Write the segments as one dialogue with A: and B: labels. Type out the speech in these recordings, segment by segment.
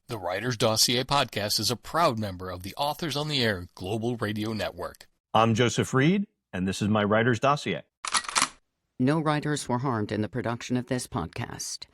A: The Writer's Dossier podcast is a proud member of the Authors on the Air Global Radio Network.
B: I'm Joseph Reid, and this is my Writer's Dossier.
C: No writers were harmed in the production of this podcast.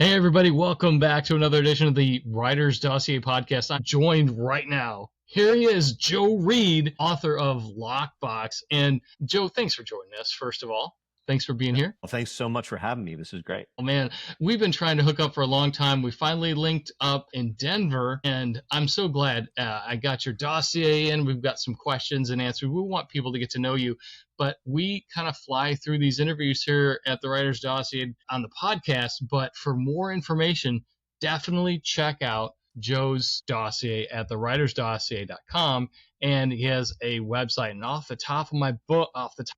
D: Hey everybody, welcome back to another edition of the Writer's Dossier podcast. I'm joined right now. Here he is, Joe Reid, author of Lockbox. And Joe, thanks for joining us, first of all. Thanks for being here.
B: Well, thanks so much for having me. This is great.
D: Oh man, we've been trying to hook up for a long time. We finally linked up in Denver, and I'm so glad I got your dossier in. We've got some questions and answers. We want people to get to know you, but we kind of fly through these interviews here at the Writer's Dossier on the podcast. But for more information, definitely check out Joe's dossier at thewritersdossier.com, and he has a website. And off the top of my book,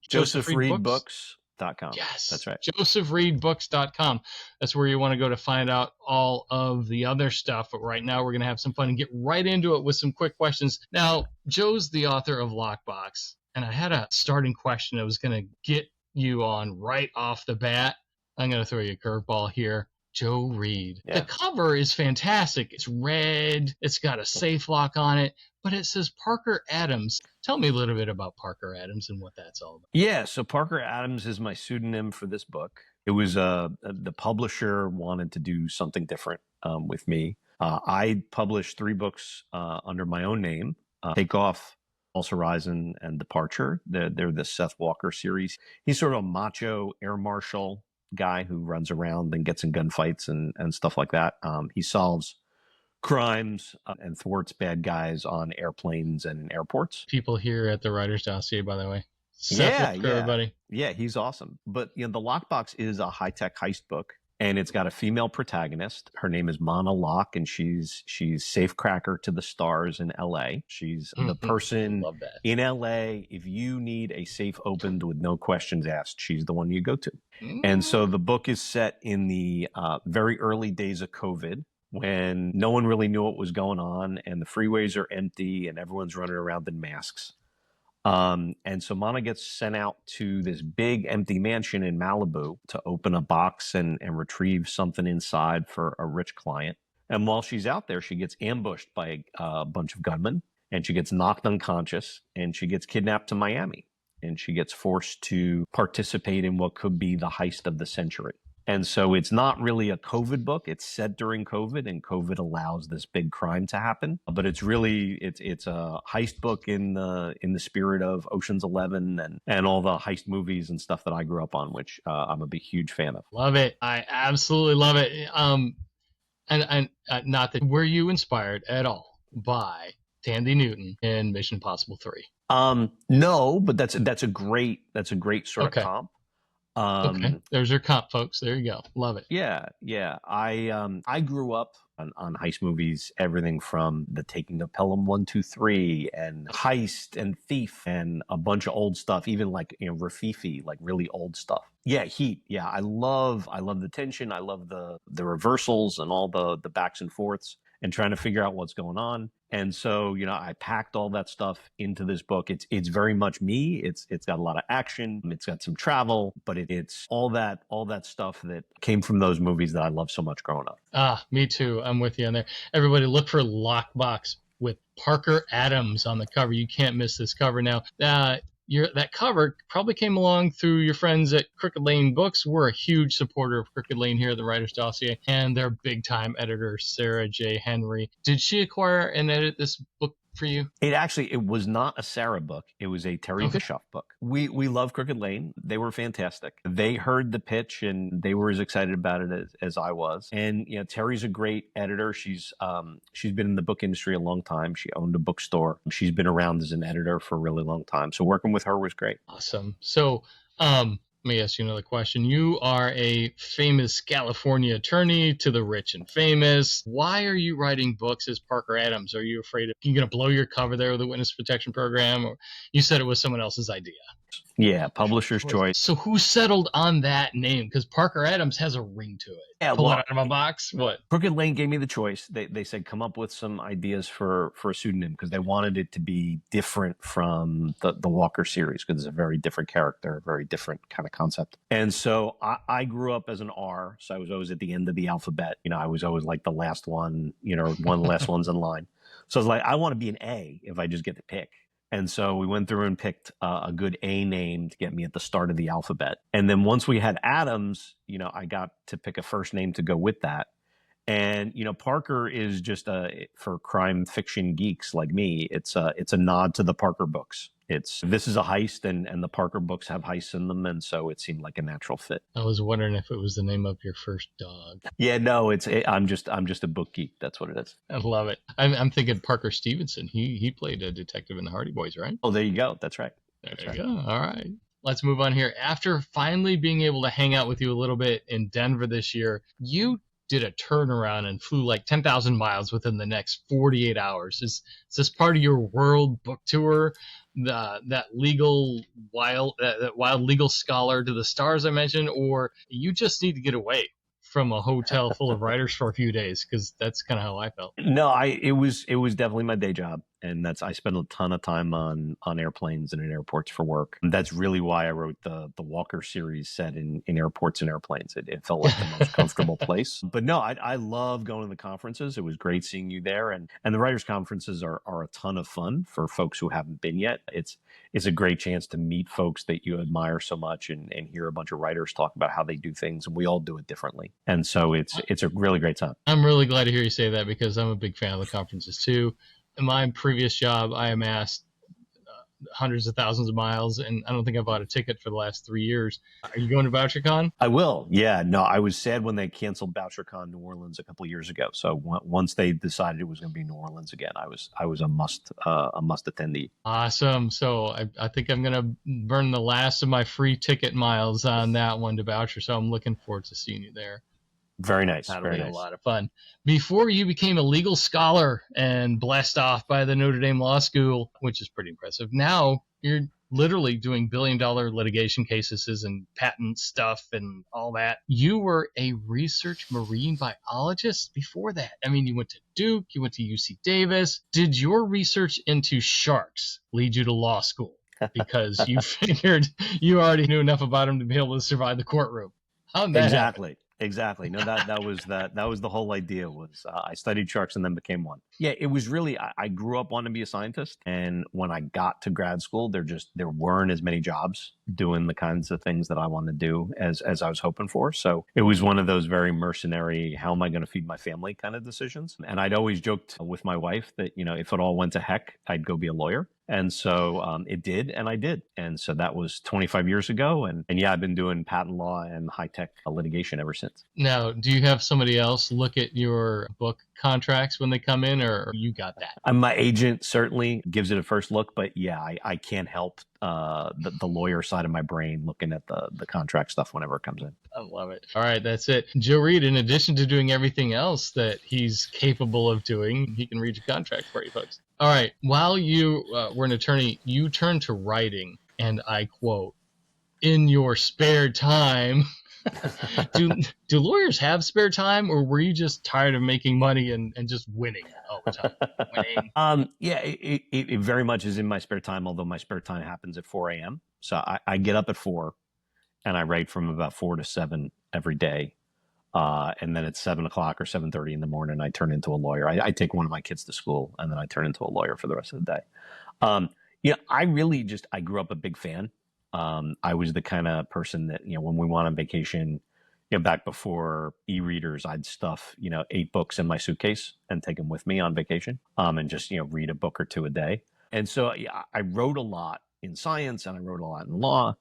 B: Joseph Reid Books.
D: Yes,
B: that's right.
D: JosephReidBooks.com. That's where you want to go to find out all of the other stuff. But right now, we're going to have some fun and get right into it with some quick questions. Now, Joe's the author of Lockbox, and I had a starting question I was going to get you on right off the bat. I'm going to throw you a curveball here. Joe Reid. Yeah. The cover is fantastic. It's red. It's got a safe lock on it, but it says Parker Adams. Tell me a little bit about Parker Adams and what that's all about.
B: Yeah, so Parker Adams is my pseudonym for this book. It was the publisher wanted to do something different with me. I published 3 books under my own name, Takeoff, False Horizon, and Departure. They're the Seth Walker series. He's sort of a macho air marshal guy who runs around and gets in gunfights and stuff like that. He solves crimes and thwarts bad guys on airplanes and airports.
D: People here at the Writer's Dossier, by the way. Seth Walker, everybody.
B: Yeah, he's awesome. But the Lockbox is a high-tech heist book, and it's got a female protagonist. Her name is Mana Locke, and she's safecracker to the stars in L.A. She's the person in L.A. If you need a safe opened with no questions asked, she's the one you go to. And so the book is set in the very early days of COVID, when no one really knew what was going on, and the freeways are empty, and everyone's running around in masks. And so Mana gets sent out to this big empty mansion in Malibu to open a box and retrieve something inside for a rich client. And while she's out there, she gets ambushed by a bunch of gunmen, and she gets knocked unconscious, and she gets kidnapped to Miami, and she gets forced to participate in what could be the heist of the century. And so it's not really a COVID book. It's set during COVID, and COVID allows this big crime to happen. But it's really it's a heist book in the spirit of Ocean's 11 and all the heist movies and stuff that I grew up on, which I'm a big huge fan of.
D: Love it. I absolutely love it. And not that were you inspired at all by Tandy Newton in Mission Impossible 3?
B: No, but that's a great sort of comp.
D: Okay, there's your comp, folks. There you go. Love it.
B: Yeah. I grew up on heist movies, everything from The Taking of Pelham 1, 2, 3, and Heist and Thief, and a bunch of old stuff, even like Rafifi, like really old stuff. Yeah, Heat. Yeah, I love the tension. I love the reversals and all the backs and forths, and trying to figure out what's going on. And so, I packed all that stuff into this book. It's very much me. It's got a lot of action. It's got some travel, but it's all that stuff that came from those movies that I loved so much growing up.
D: Me too. I'm with you on there. Everybody look for Lockbox with Parker Adams on the cover. You can't miss this cover. Now, that cover probably came along through your friends at Crooked Lane Books. We're a huge supporter of Crooked Lane here at the Writer's Dossier, and their big-time editor, Sarah J. Henry. Did she acquire and edit this book for you?
B: It was not a Sarah book. It was a Terry Bischoff book. We love Crooked Lane. They were fantastic. They heard the pitch, and they were as excited about it as I was. And Terry's a great editor. She's been in the book industry a long time. She owned a bookstore. She's been around as an editor for a really long time. So working with her was great.
D: Awesome. So let me ask you another question. You are a famous California attorney to the rich and famous. Why are you writing books as Parker Adams? Are you afraid you're going to blow your cover there with the witness protection program? Or you said it was someone else's idea?
B: Yeah, publisher's choice.
D: So who settled on that name? Because Parker Adams has a ring to it.
B: Yeah,
D: Pull it
B: well,
D: out of a box. What?
B: Crooked Lane gave me the choice. They said come up with some ideas for a pseudonym because they wanted it to be different from the Walker series because it's a very different character, very different kind of concept. And so I grew up as an R, so I was always at the end of the alphabet. You know, I was always like the last one, you know, one of the last ones in line. So I was like, I want to be an A if I just get to pick. And so we went through and picked a good A name to get me at the start of the alphabet. And then once we had Adams, you know, I got to pick a first name to go with that. And, you know, Parker is just for crime fiction geeks like me, it's a nod to the Parker books. This is a heist and the Parker books have heists in them. And so it seemed like a natural fit.
D: I was wondering if it was the name of your first dog.
B: Yeah, no, I'm just a book geek. That's what it is.
D: I love it. I'm thinking Parker Stevenson. He played a detective in the Hardy Boys, right?
B: Oh, there you go. That's right.
D: There you go. All right. Let's move on here. After finally being able to hang out with you a little bit in Denver this year, you did a turnaround and flew like 10,000 miles within the next 48 hours. Is this part of your world book tour? That wild legal scholar to the stars I mentioned, or you just need to get away from a hotel full of writers for a few days? Because that's kind of how I felt.
B: No, it was definitely my day job, and I spent a ton of time on airplanes and in airports for work. And that's really why I wrote the Walker series set in airports and airplanes. It felt like the most comfortable place. But no, I love going to the conferences. It was great seeing you there, and the writers' conferences are a ton of fun for folks who haven't been yet. It's a great chance to meet folks that you admire so much and hear a bunch of writers talk about how they do things, and we all do it differently. And so it's a really great time.
D: I'm really glad to hear you say that because I'm a big fan of the conferences too. In my previous job, I amassed hundreds of thousands of miles, and I don't think I bought a ticket for the last 3 years. Are you going to VoucherCon?
B: I will. Yeah. No, I was sad when they canceled VoucherCon New Orleans a couple of years ago. So once they decided it was going to be New Orleans again, I was a must attendee.
D: Awesome. So I think I'm going to burn the last of my free ticket miles on that one to Voucher. So I'm looking forward to seeing you there.
B: Very nice.
D: That'll
B: very
D: be
B: nice.
D: A lot of fun. Before you became a legal scholar and blessed off by the Notre Dame Law School, which is pretty impressive, now you're literally doing billion-dollar litigation cases and patent stuff and all that. You were a research marine biologist before that. I mean, you went to Duke, you went to UC Davis. Did your research into sharks lead you to law school? Because you figured you already knew enough about them to be able to survive the courtroom. How'd that happen?
B: Exactly. No, that was the whole idea. Was I studied sharks and then became one. Yeah, it was really. I grew up wanting to be a scientist, and when I got to grad school, there weren't as many jobs doing the kinds of things that I wanted to do as I was hoping for. So it was one of those very mercenary, how am I going to feed my family kind of decisions. And I'd always joked with my wife that, you know, if it all went to heck, I'd go be a lawyer. And so it did, and I did. And so that was 25 years ago. And yeah, I've been doing patent law and high-tech litigation ever since.
D: Now, do you have somebody else look at your book contracts when they come in, or you got that?
B: My agent certainly gives it a first look, but yeah, I can't help the lawyer side of my brain looking at the contract stuff whenever it comes in.
D: I love it. All right, that's it. Joe Reid, in addition to doing everything else that he's capable of doing, he can read your contract for you folks. All right, while you were an attorney, you turned to writing, and I quote, "In your spare time." do lawyers have spare time, or were you just tired of making money and just winning all the time?
B: Yeah, it very much is in my spare time, although my spare time happens at 4 a.m. So I get up at 4 and I write from about 4 to 7 every day. And then at 7 o'clock or 7:30 in the morning, I turn into a lawyer. I take one of my kids to school and then I turn into a lawyer for the rest of the day. I grew up a big fan. I was the kind of person that, you know, when we went on vacation, you know, back before e-readers, I'd stuff, 8 books in my suitcase and take them with me on vacation, and just, read a book or two a day. And so yeah, I wrote a lot in science and I wrote a lot in law,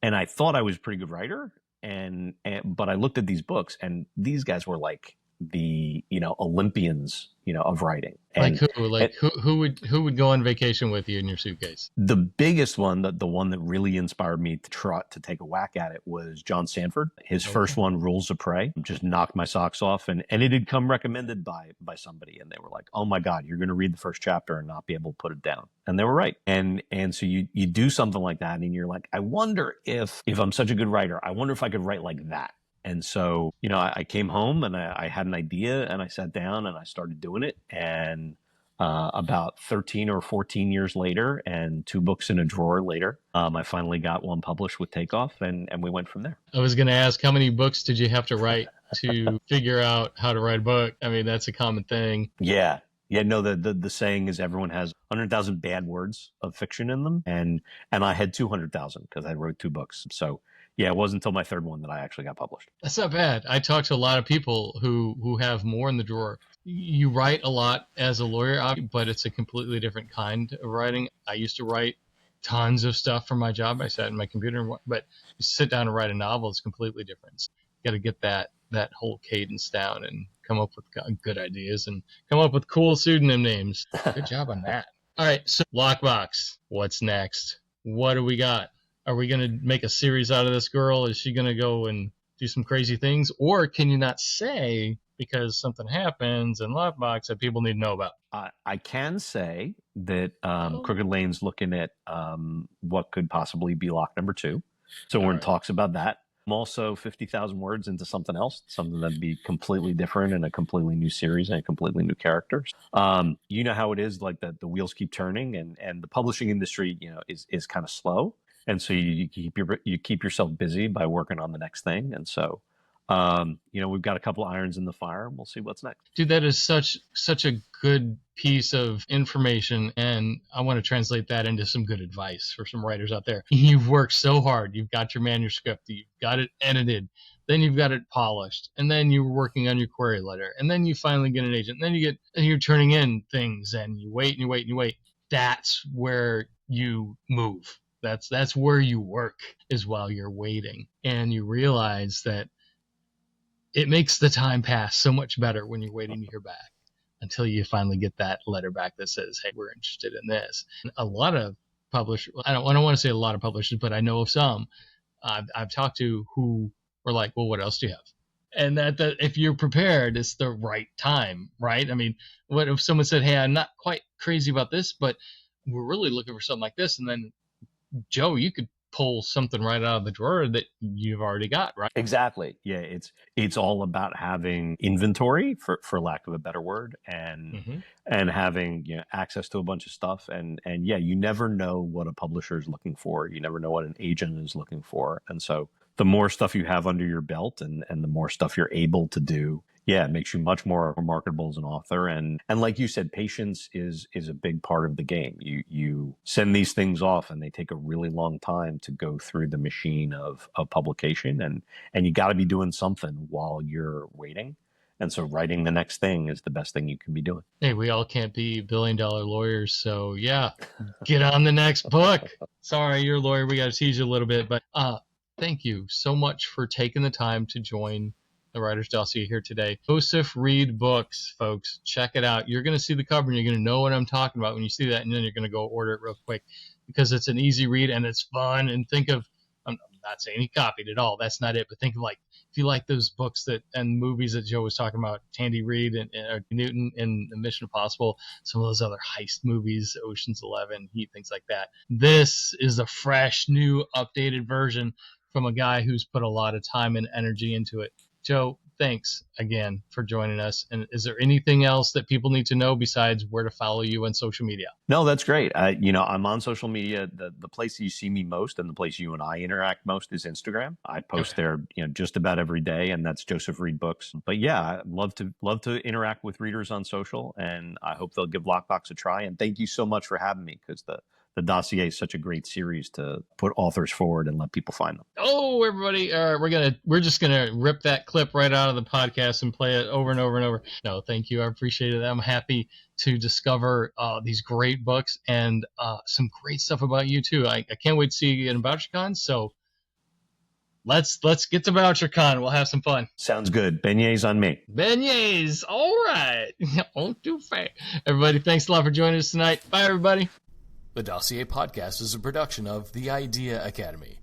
B: and I thought I was a pretty good writer. But I looked at these books and these guys were like the Olympians of writing.
D: Like
B: And,
D: who? Like who would go on vacation with you in your suitcase?
B: the biggest one, the one that really inspired me to take a whack at it, was John Sanford. His first one, Rules of Prey, just knocked my socks off, and it had come recommended by somebody, and they were like, "Oh my God, you're going to read the first chapter and not be able to put it down," and they were right. And so you do something like that, and you're like, I wonder if I'm such a good writer, I wonder if I could write like that. And so, I came home and I had an idea, and I sat down and I started doing it. And about 13 or 14 years later, and 2 books in a drawer later, I finally got one published with Takeoff, and we went from there.
D: I was going to ask, how many books did you have to write to figure out how to write a book? I mean, that's a common thing.
B: Yeah. Yeah, no, the saying is everyone has 100,000 bad words of fiction in them. And I had 200,000 because I wrote 2 books. So yeah, it wasn't until my 3rd one that I actually got published.
D: That's not bad. I talk to a lot of people who have more in the drawer. You write a lot as a lawyer, but it's a completely different kind of writing. I used to write tons of stuff for my job. I sat in my computer, but you sit down and write a novel, it's completely different. You got to get that whole cadence down and come up with good ideas and come up with cool pseudonym names. Good job on that. All right, so Lockbox, what's next? What do we got? Are we going to make a series out of this girl? Is she going to go and do some crazy things? Or can you not say because something happens in Lockbox that people need to know about?
B: I can say that Crooked Lane's looking at what could possibly be lock number 2. So we're in talks about that. I'm also 50,000 words into something else, something that'd be completely different and a completely new series and a completely new character. You know how it is, like the wheels keep turning, and the publishing industry, is kind of slow. And so you keep yourself busy by working on the next thing. And so, we've got a couple irons in the fire, and we'll see what's next.
D: Dude, that is such a good piece of information, and I want to translate that into some good advice for some writers out there. You've worked so hard. You've got your manuscript, you've got it edited, then you've got it polished, and then you're working on your query letter, and then you finally get an agent, and then you're turning in things, and you wait and you wait and you wait. That's where you move. That's where you work, is while you're waiting. And you realize that it makes the time pass so much better when you're waiting to hear back until you finally get that letter back that says, hey, we're interested in this. And a lot of publishers, I don't want to say a lot of publishers, but I know of some I've talked to who were like, well, what else do you have? And that if you're prepared, it's the right time, right? I mean, what if someone said, hey, I'm not quite crazy about this, but we're really looking for something like this. And then, Joe, you could pull something right out of the drawer that you've already got, right?
B: Exactly. Yeah, it's all about having inventory, for lack of a better word, and having access to a bunch of stuff, and yeah, you never know what a publisher is looking for. You never know what an agent is looking for, and so the more stuff you have under your belt, and the more stuff you're able to do, yeah, it makes you much more marketable as an author. And like you said, patience is a big part of the game. You send these things off, and they take a really long time to go through the machine of publication, and you got to be doing something while you're waiting. And so writing the next thing is the best thing you can be doing.
D: Hey, we all can't be billion-dollar lawyers, so yeah, get on the next book. Sorry, you're a lawyer. We got to tease you a little bit, but thank you so much for taking the time to join the Writer's Dossier here today. Joseph Reid Books, folks. Check it out. You're going to see the cover, and you're going to know what I'm talking about when you see that, and then you're going to go order it real quick because it's an easy read and it's fun. And think of, I'm not saying he copied it all. That's not it. But think of, like, if you like those books and movies that Joe was talking about, Tandy Reid and Newton in Mission Impossible, some of those other heist movies, Ocean's 11, Heat, things like that. This is a fresh, new, updated version from a guy who's put a lot of time and energy into it. Joe, thanks again for joining us. And is there anything else that people need to know besides where to follow you on social media?
B: No, that's great. I'm on social media. The place that you see me most and the place you and I interact most is Instagram. I post there, just about every day, and that's Joseph Reid Books. But yeah, I love to interact with readers on social, and I hope they'll give Lockbox a try. And thank you so much for having me, because the dossier is such a great series to put authors forward and let people find them.
D: Oh, everybody, we're just gonna rip that clip right out of the podcast and play it over and over and over. No, thank you. I appreciate it. I'm happy to discover these great books and some great stuff about you too. I can't wait to see you in BoucherCon. So let's get to VoucherCon. We'll have some fun.
B: Sounds good. Beignets on me.
D: Beignets. All right. Won't do fair. Everybody, thanks a lot for joining us tonight. Bye, everybody.
A: The Dossier Podcast is a production of The Idea Academy.